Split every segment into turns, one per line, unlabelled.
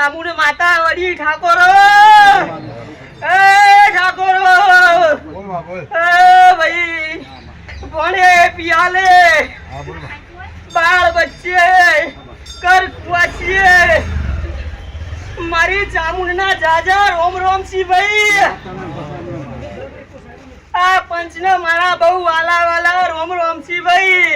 જામુન માતા વડી ઠાકોરો એ ઠાકોરો ભાઈ ભણે પિયાલે બાળ બચ્ચે કર કુવાસીએ મારી જામુન ના જાજા રોમ રોમ સી ભાઈ આ પંચને મારા બહુ વાલા વાલા રોમ રોમ સી ભાઈ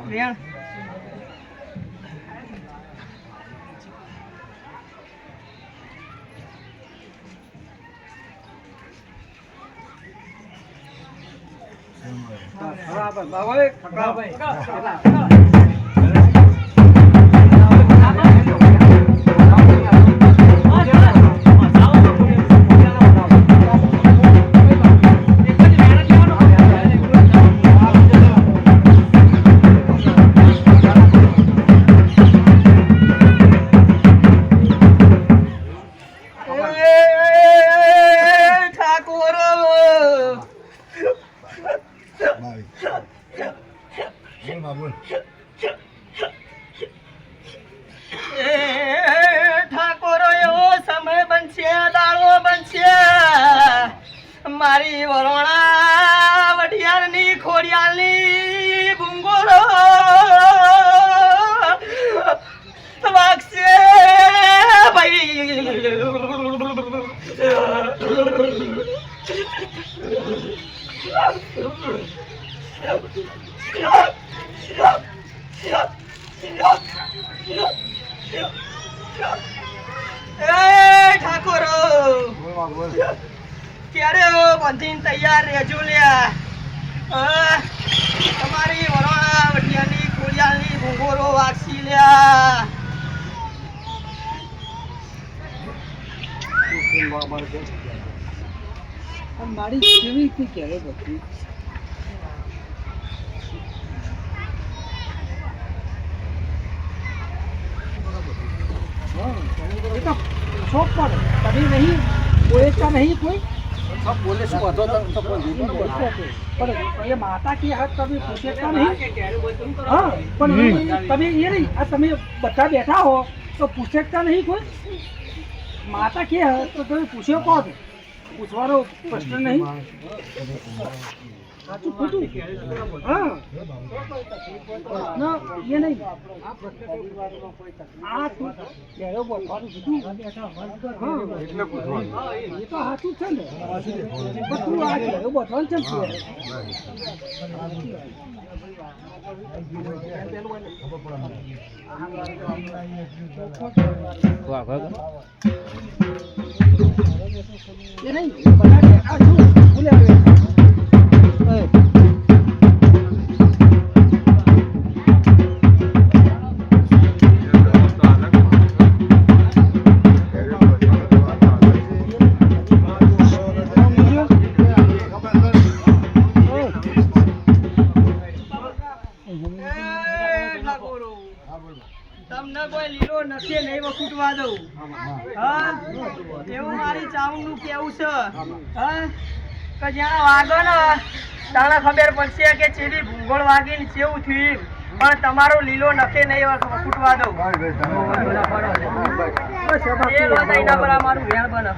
Rian. ઠાકોરો એવો સમય બનશે દાડો બનશે મારી વરોણા વઢિયારની ખોડિયાલની ભૂંગોળો વાગશે ભાઈ ઠાકોરો ક્યારે બંધીને તૈયાર રહેજો લ્યા તમારી વરોણા વઢિયાની ખોડિયાલની ભૂંગોરો વાગસી લ્યા
મારી કેવી થી ક્યારે બધી शॉप पर कभी नहीं बोलेगा नहीं कोई सब बोले सब पर ये माता की हाथ कभी पूछेगा नहीं हाँ पर कभी ये नहीं તમે બધા બેઠા હો તો પૂછેगा नहीं कोई माता की हाथ तो कभी पूछ्यो कौन पूछવાનો प्रश्न नहीं સાચું ખોટું હા ના એ નહીં આ તું કેરો બોલવાનું કીધું હા એટલે પૂછવાનું એ તો સાચું છે ને પણ તું આ કેરો બોલવાનું છે એ નહીં બધા આ શું બોલે તમને કોઈ લીલો નથી નહીં વખૂટવા દઉં હા એવું મારી ચાઉનું કેવું છે હા કે જ્યાં વાગો ને તાણે ખબર પડશે કે ચેવી ભૂગોળ વાગીને કેવું થયું પણ તમારો લીલો નખે નહીં વખૂટવા દઉં એ વાત એના પર અમારું વેણ બને